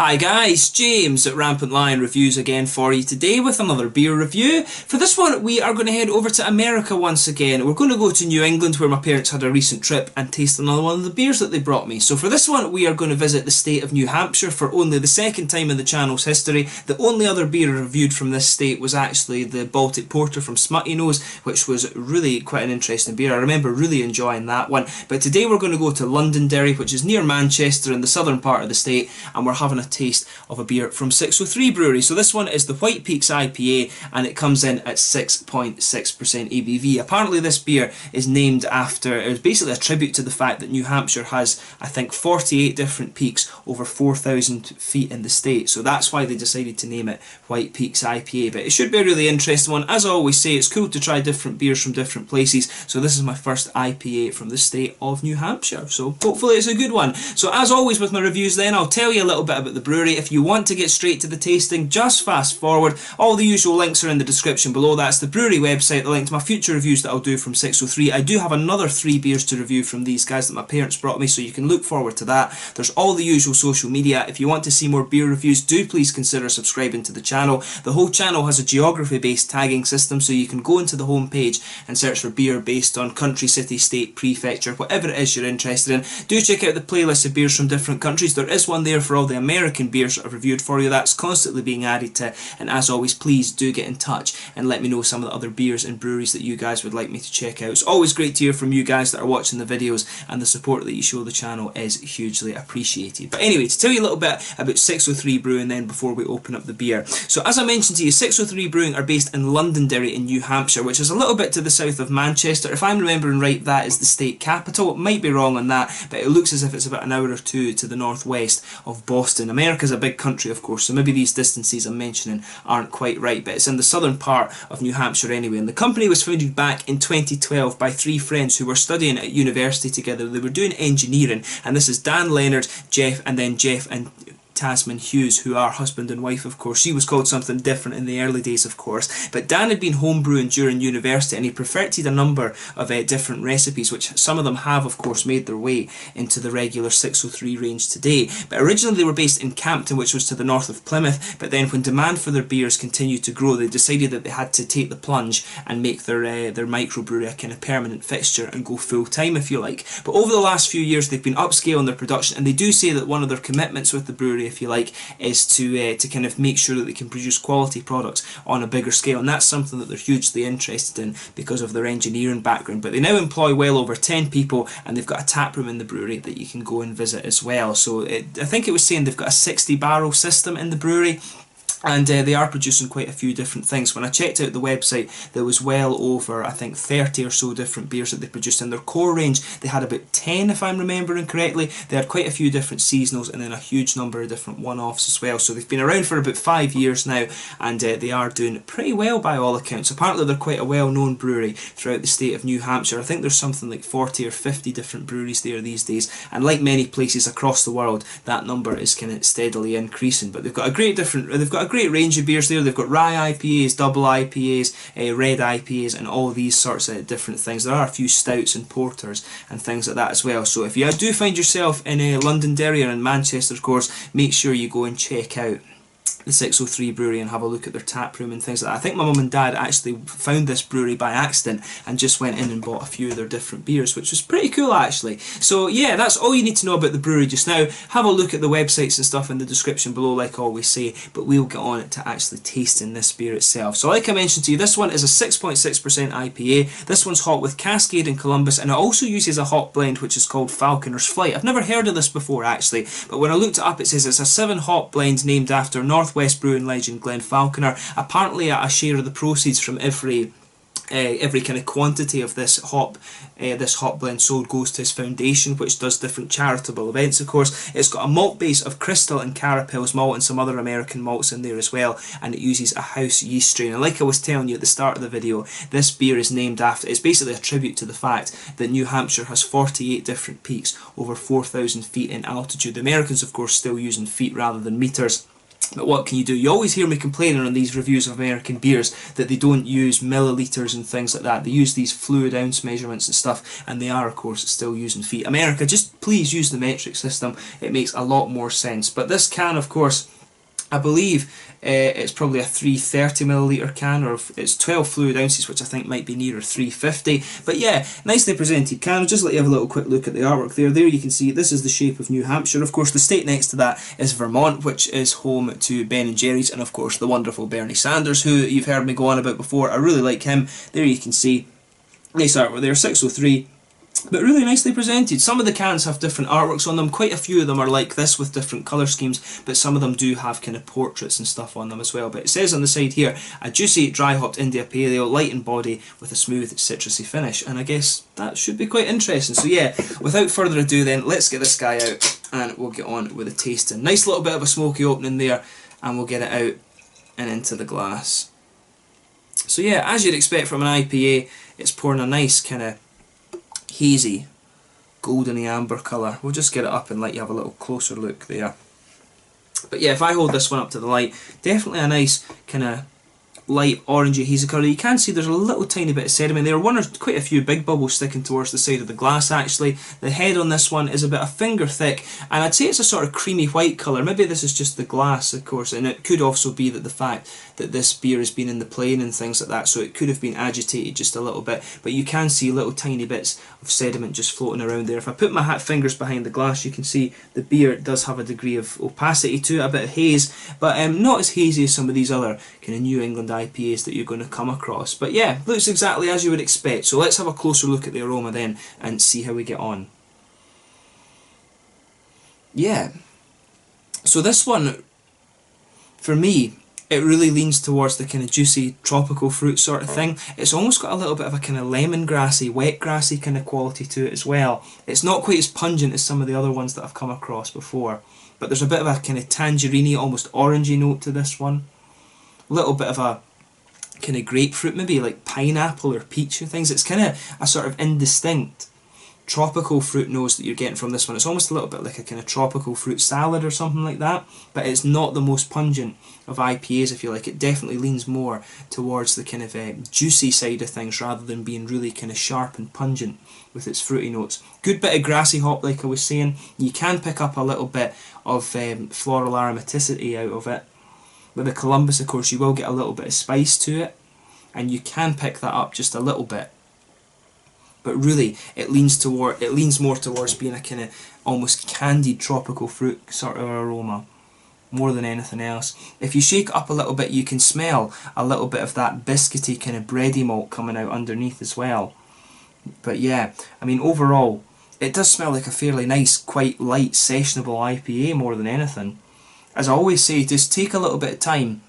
Hi guys, James at Rampant Lion Reviews again for you today with another beer review. For this one we are going to head over to America once again. We're going to go to New England where my parents had a recent trip and taste another one of the beers that they brought me. So for this one we are going to visit the state of New Hampshire for only the second time in the channel's history. The only other beer reviewed from this state was actually the Baltic Porter from Smutty Nose, which was really quite an interesting beer. I remember really enjoying that one. But today we're going to go to Londonderry, which is near Manchester in the southern part of the state, and we're having a taste of a beer from 603 Brewery. So this one is the White Peaks IPA and it comes in at 6.6% ABV. Apparently this beer is named after, it was basically a tribute to the fact that New Hampshire has, I think, 48 different peaks over 4,000 feet in the state. So that's why they decided to name it White Peaks IPA. But it should be a really interesting one. As I always say, it's cool to try different beers from different places. So this is my first IPA from the state of New Hampshire. So hopefully it's a good one. So as always with my reviews then, I'll tell you a little bit about the brewery. If you want to get straight to the tasting, just fast forward. All the usual links are in the description below. That's the brewery website, the link to my future reviews that I'll do from 603. I do have another 3 beers to review from these guys that my parents brought me, so you can look forward to that. There's all the usual social media. If you want to see more beer reviews, do please consider subscribing to the channel. The whole channel has a geography based tagging system, so you can go into the home page and search for beer based on country, city, state, prefecture, whatever it is you're interested in. Do check out the playlist of beers from different countries. There is one there for all the American beers that I've reviewed for you. That's constantly being added to, and as always, please do get in touch and let me know some of the other beers and breweries that you guys would like me to check out. It's always great to hear from you guys that are watching the videos, and the support that you show the channel is hugely appreciated. But anyway, to tell you a little bit about 603 Brewing then before we open up the beer. So as I mentioned to you, 603 Brewing are based in Londonderry in New Hampshire, which is a little bit to the south of Manchester. If I'm remembering right, that is the state capital. It might be wrong on that, but it looks as if it's about an hour or two to the northwest of Boston. America's a big country, of course, so maybe these distances I'm mentioning aren't quite right, but it's in the southern part of New Hampshire anyway. And the company was founded back in 2012 by 3 friends who were studying at university together. They were doing engineering, and this is Dan Leonard, Jeff, and then Jeff and Tasman Hughes, who are husband and wife, of course. She was called something different in the early days, of course, but Dan had been homebrewing during university and he perfected a number of different recipes, which some of them have, of course, made their way into the regular 603 range today. But originally they were based in Campton, which was to the north of Plymouth, but then when demand for their beers continued to grow, they decided that they had to take the plunge and make their microbrewery a kind of permanent fixture and go full time, if you like. But over the last few years they've been upscaling their production, and they do say that one of their commitments with the brewery, if you like, is to kind of make sure that they can produce quality products on a bigger scale, and that's something that they're hugely interested in because of their engineering background. But they now employ well over 10 people, and they've got a tap room in the brewery that you can go and visit as well. So I think it was saying they've got a 60 barrel system in the brewery, and they are producing quite a few different things. When I checked out the website, there was well over, I think, 30 or so different beers that they produced. In their core range, they had about 10, if I'm remembering correctly. They had quite a few different seasonals and then a huge number of different one-offs as well. So they've been around for about 5 years now, and they are doing pretty well by all accounts. Apparently they're quite a well-known brewery throughout the state of New Hampshire. I think there's something like 40 or 50 different breweries there these days, and like many places across the world, that number is kind of steadily increasing. But they've got a great range of beers there. They've got rye IPAs, double IPAs, red IPAs, and all these sorts of different things. There are a few stouts and porters and things like that as well. So if you do find yourself in Londonderry or in Manchester, of course, make sure you go and check out the 603 Brewery and have a look at their tap room and things like that. I think my mum and dad actually found this brewery by accident and just went in and bought a few of their different beers, which was pretty cool actually. So yeah, that's all you need to know about the brewery just now. Have a look at the websites and stuff in the description below, like I always say, but we'll get on to actually tasting this beer itself. So like I mentioned to you, this one is a 6.6% IPA. This one's hot with Cascade and Columbus, and it also uses a hop blend which is called Falconer's Flight. I've never heard of this before actually, but when I looked it up, it says it's a 7 hop blend named after Northwest brewing legend Glenn Falconer. Apparently a share of the proceeds from every kind of quantity of this hop blend sold goes to his foundation, which does different charitable events, of course. It's got a malt base of Crystal and Carapels malt and some other American malts in there as well, and it uses a house yeast strain. And like I was telling you at the start of the video, this beer is named after, it's basically a tribute to the fact that New Hampshire has 48 different peaks over 4,000 feet in altitude. The Americans, of course, still using feet rather than meters. But what can you do? You always hear me complaining on these reviews of American beers that they don't use millilitres and things like that. They use these fluid ounce measurements and stuff, and they are, of course, still using feet. America, just please use the metric system. It makes a lot more sense. But this can, of course, I believe it's probably a 330ml can, or it's 12 fluid ounces, which I think might be nearer 350. But yeah, nicely presented can. I'll just let you have a little quick look at the artwork there. There you can see this is the shape of New Hampshire. Of course, the state next to that is Vermont, which is home to Ben & Jerry's, and of course the wonderful Bernie Sanders, who you've heard me go on about before. I really like him. There you can see, nice artwork there, 603. But really nicely presented. Some of the cans have different artworks on them. Quite a few of them are like this with different colour schemes, but some of them do have kind of portraits and stuff on them as well. But it says on the side here, a juicy, dry-hopped India Pale Ale, light in body with a smooth, citrusy finish. And I guess that should be quite interesting. So yeah, without further ado then, let's get this guy out and we'll get on with the tasting. Nice little bit of a smoky opening there, and we'll get it out and into the glass. So yeah, as you'd expect from an IPA, it's pouring a nice kind of hazy, goldeny amber colour. We'll just get it up and let you have a little closer look there. But yeah, if I hold this one up to the light, definitely a nice kind of light orangey hazy colour. You can see there's a little tiny bit of sediment there, quite a few big bubbles sticking towards the side of the glass actually. The head on this one is about a finger thick, and I'd say it's a sort of creamy white colour. Maybe this is just the glass, of course, and it could also be that the fact that this beer has been in the plane and things like that, so it could have been agitated just a little bit, but you can see little tiny bits of sediment just floating around there. If I put my fingers behind the glass, you can see the beer does have a degree of opacity to it, a bit of haze, but not as hazy as some of these other kind of New England IPAs that you're going to come across. But yeah, looks exactly as you would expect. So let's have a closer look at the aroma then and see how we get on. Yeah, so this one, for me, it really leans towards the kind of juicy tropical fruit sort of thing. It's almost got a little bit of a kind of lemongrassy, wet grassy kind of quality to it as well. It's not quite as pungent as some of the other ones that I've come across before, but there's a bit of a kind of tangerine-y, almost orangey note to this one. A little bit of a kind of grapefruit, maybe like pineapple or peach and things. It's kind of a sort of indistinct tropical fruit nose that you're getting from this one. It's almost a little bit like a kind of tropical fruit salad or something like that, but it's not the most pungent of IPAs, if you like. It definitely leans more towards the kind of juicy side of things rather than being really kind of sharp and pungent with its fruity notes. Good bit of grassy hop, like I was saying. You can pick up a little bit of floral aromaticity out of it. With the Columbus, of course, you will get a little bit of spice to it, and you can pick that up just a little bit. But really, it leans more towards being a kind of almost candied tropical fruit sort of aroma, more than anything else. If you shake it up a little bit, you can smell a little bit of that biscuity kind of bready malt coming out underneath as well. But yeah, I mean, overall, it does smell like a fairly nice, quite light, sessionable IPA more than anything. As I always say, just take a little bit of time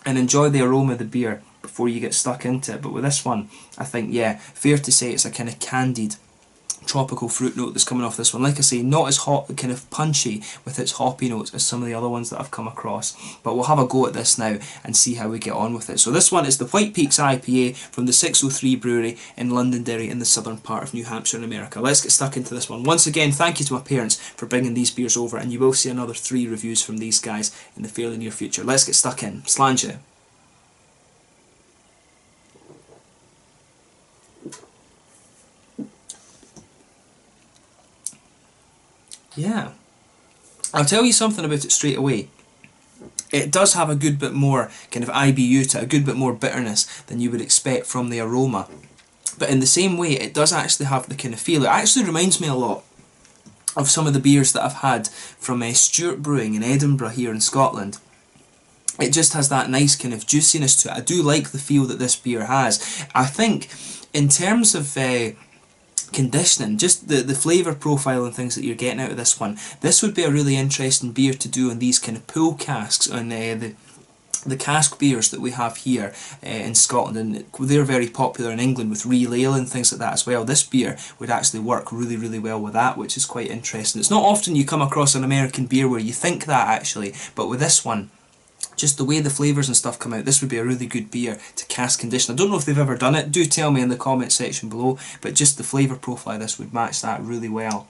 and enjoy the aroma of the beer before you get stuck into it. But with this one, I think, yeah, fair to say it's a kind of candied tropical fruit note that's coming off this one. Like I say, not as hot, kind of punchy with its hoppy notes as some of the other ones that I've come across. But we'll have a go at this now and see how we get on with it. So this one is the White Peaks IPA from the 603 Brewery in Londonderry in the southern part of New Hampshire in America. Let's get stuck into this one. Once again, thank you to my parents for bringing these beers over, and you will see another 3 reviews from these guys in the fairly near future. Let's get stuck in. Slàinte. Yeah, I'll tell you something about it straight away. It does have a good bit more kind of IBU to it, a good bit more bitterness than you would expect from the aroma. But in the same way, it does actually have the kind of feel. It actually reminds me a lot of some of the beers that I've had from Stewart Brewing in Edinburgh here in Scotland. It just has that nice kind of juiciness to it. I do like the feel that this beer has. I think in terms of conditioning, just the flavour profile and things that you're getting out of this one, this would be a really interesting beer to do on these kind of pool casks, on the cask beers that we have here in Scotland, and they're very popular in England with real ale and things like that as well. This beer would actually work really, really well with that, which is quite interesting. It's not often you come across an American beer where you think that actually, but with this one, just the way the flavours and stuff come out, this would be a really good beer to cask condition. I don't know if they've ever done it, do tell me in the comment section below, but just the flavour profile of this would match that really well.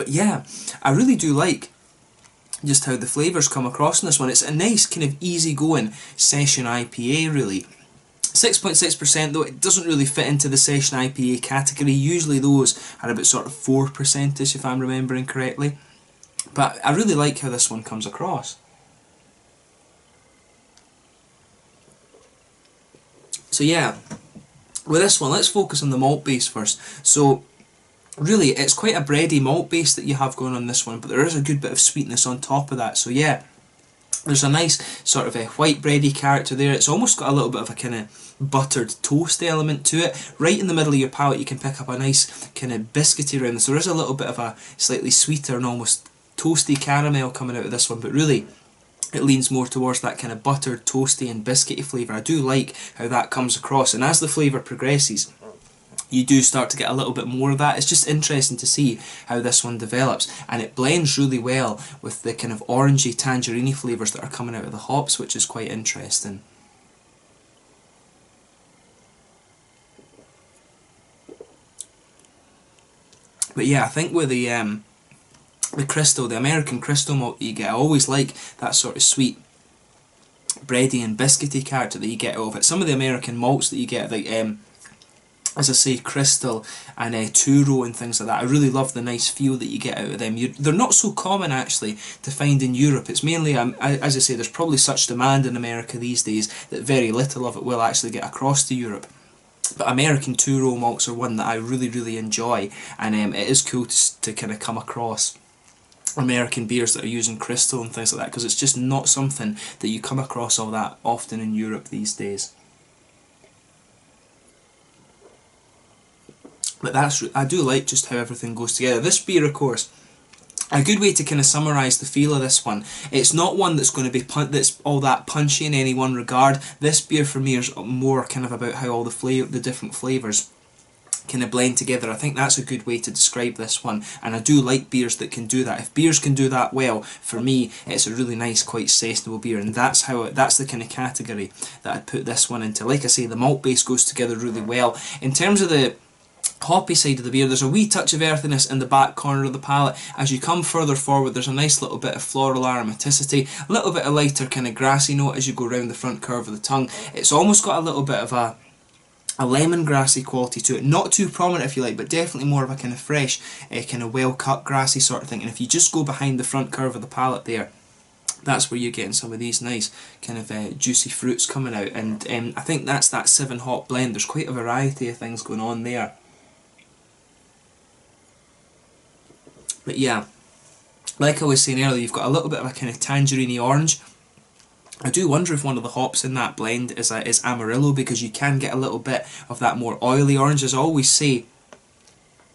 But yeah, I really do like just how the flavours come across in this one. It's a nice kind of easy-going session IPA, really. 6.6% though, it doesn't really fit into the session IPA category. Usually those are about sort of 4%ish, if I'm remembering correctly. But I really like how this one comes across. So yeah, with this one, let's focus on the malt base first. So really, it's quite a bready malt base that you have going on this one, but there is a good bit of sweetness on top of that. So yeah, there's a nice sort of a white bready character there. It's almost got a little bit of a kind of buttered toast element to it. Right in the middle of your palate you can pick up a nice kind of biscuity roundness. So there is a little bit of a slightly sweeter and almost toasty caramel coming out of this one, but really it leans more towards that kind of buttered, toasty and biscuity flavour. I do like how that comes across, and as the flavour progresses you do start to get a little bit more of that. It's just interesting to see how this one develops, and it blends really well with the kind of orangey tangerine flavours that are coming out of the hops, which is quite interesting. But yeah, I think with the crystal, the American crystal malt that you get, I always like that sort of sweet bready and biscuity character that you get out of it. Some of the American malts that you get, like as I say, Crystal and Turo and things like that, I really love the nice feel that you get out of them. They're not so common actually to find in Europe. It's mainly, as I say, there's probably such demand in America these days that very little of it will actually get across to Europe. But American Turo malts are one that I really enjoy, and it is cool to kind of come across American beers that are using Crystal and things like that, because it's just not something that you come across all that often in Europe these days. But I do like just how everything goes together. This beer, of course, a good way to kind of summarise the feel of this one, it's not one that's going to be that's all that punchy in any one regard. This beer for me is more kind of about how all the different flavours kind of blend together. I think that's a good way to describe this one, and I do like beers that can do that. If beers can do that well, for me it's a really nice, quite sessionable beer, and that's the kind of category that I'd put this one into. Like I say, the malt base goes together really well. In terms of the hoppy side of the beer, there's a wee touch of earthiness in the back corner of the palate. As you come further forward, there's a nice little bit of floral aromaticity, a little bit of lighter kind of grassy note as you go round the front curve of the tongue. It's almost got a little bit of a lemongrassy quality to it, not too prominent if you like, but definitely more of a kind of fresh, kind of well cut grassy sort of thing. And if you just go behind the front curve of the palate there, that's where you're getting some of these nice kind of juicy fruits coming out. And I think that's that 7 hop blend. There's quite a variety of things going on there. But yeah, like I was saying earlier, you've got a little bit of a kind of tangerine orange. I do wonder if one of the hops in that blend is Amarillo, because you can get a little bit of that more oily orange. As I always say,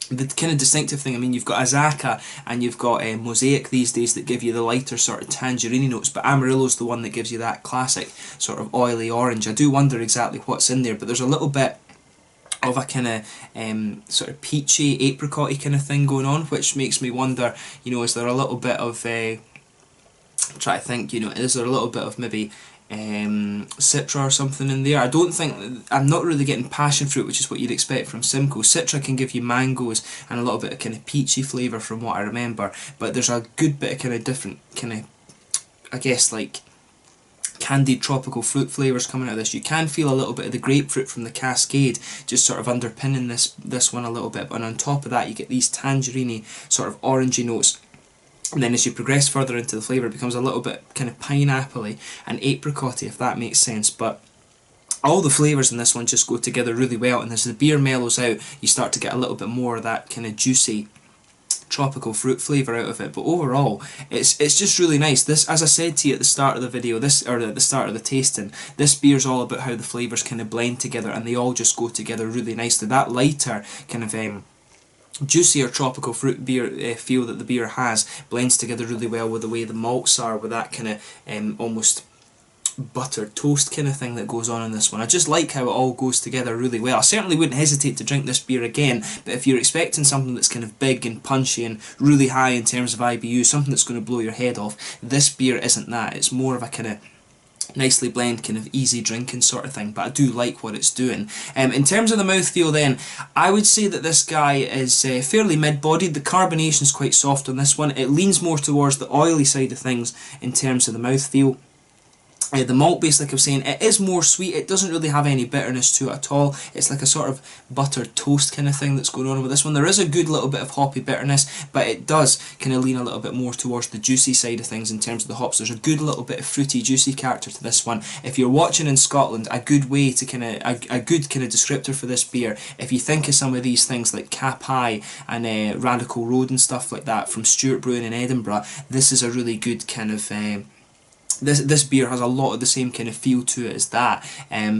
the kind of distinctive thing, I mean, you've got Azaka and you've got Mosaic these days that give you the lighter sort of tangerine notes, but Amarillo's the one that gives you that classic sort of oily orange. I do wonder exactly what's in there, but there's a little bit of a kind of sort of peachy, apricot-y kind of thing going on, which makes me wonder, you know, is there a little bit of, I'm trying to think, you know, is there a little bit of maybe Citra or something in there? I don't think, I'm not really getting passion fruit, which is what you'd expect from Simcoe. Citra can give you mangoes and a little bit of kind of peachy flavour from what I remember, but there's a good bit of kind of different kind of, I guess, like candied tropical fruit flavours coming out of this. You can feel a little bit of the grapefruit from the Cascade just sort of underpinning this one a little bit, and on top of that you get these tangerine sort of orangey notes. And then as you progress further into the flavour, it becomes a little bit kind of pineapple-y and apricot-y, if that makes sense. But all the flavours in this one just go together really well, and as the beer mellows out, you start to get a little bit more of that kind of juicy tropical fruit flavour out of it. But overall, it's just really nice. This, as I said to you at the start of the video, or at the start of the tasting, this beer's all about how the flavours kind of blend together, and they all just go together really nicely. That lighter kind of juicier tropical fruit beer feel that the beer has blends together really well with the way the malts are, with that kind of almost buttered toast kind of thing that goes on in this one. I just like how it all goes together really well. I certainly wouldn't hesitate to drink this beer again, but if you're expecting something that's kind of big and punchy and really high in terms of IBU, something that's going to blow your head off, this beer isn't that. It's more of a kind of nicely blend, kind of easy drinking sort of thing, but I do like what it's doing. In terms of the mouthfeel then, I would say that this guy is fairly mid-bodied. The carbonation is quite soft on this one. It leans more towards the oily side of things in terms of the mouthfeel. The malt base, like I was saying, it is more sweet. It doesn't really have any bitterness to it at all. It's like a sort of buttered toast kind of thing that's going on with this one. There is a good little bit of hoppy bitterness, but it does kind of lean a little bit more towards the juicy side of things in terms of the hops. There's a good little bit of fruity, juicy character to this one. If you're watching in Scotland, a good way to a good kind of descriptor for this beer, if you think of some of these things like Cap High and Radical Road and stuff like that from Stewart Brewing in Edinburgh, this is a really good kind of this beer has a lot of the same kind of feel to it as that,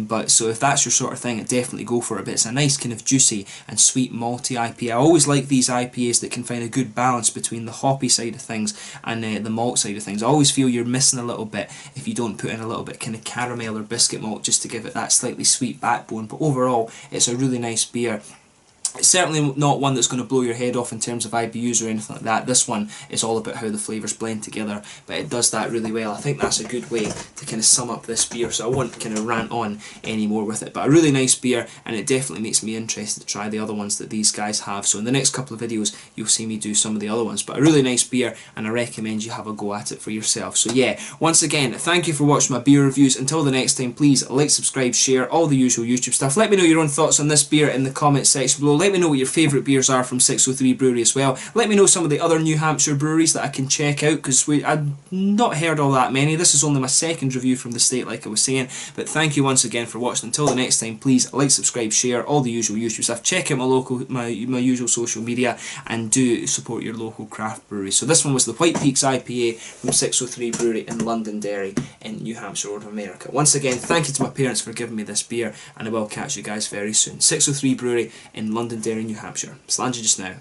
but so if that's your sort of thing, definitely go for it. But it's a nice kind of juicy and sweet malty IPA. I always like these IPAs that can find a good balance between the hoppy side of things and the malt side of things. I always feel you're missing a little bit if you don't put in a little bit kind of caramel or biscuit malt just to give it that slightly sweet backbone. But overall, it's a really nice beer. It's certainly not one that's going to blow your head off in terms of IBUs or anything like that. This one is all about how the flavours blend together, but it does that really well. I think that's a good way to kind of sum up this beer, so I won't kind of rant on any more with it. But a really nice beer, and it definitely makes me interested to try the other ones that these guys have. So in the next couple of videos, you'll see me do some of the other ones. But a really nice beer, and I recommend you have a go at it for yourself. So yeah, once again, thank you for watching my beer reviews. Until the next time, please like, subscribe, share, all the usual YouTube stuff. Let me know your own thoughts on this beer in the comment section below. Let me know what your favourite beers are from 603 Brewery as well. Let me know some of the other New Hampshire breweries that I can check out, because I've not heard all that many. This is only my second review from the state, like I was saying. But thank you once again for watching. Until the next time, please like, subscribe, share, all the usual YouTube stuff. Check out my usual social media, and do support your local craft brewery. So this one was the White Peaks IPA from 603 Brewery in Londonderry in New Hampshire, North America. Once again, thank you to my parents for giving me this beer, and I will catch you guys very soon. 603 Brewery in Londonderry, New Hampshire. Slange just now.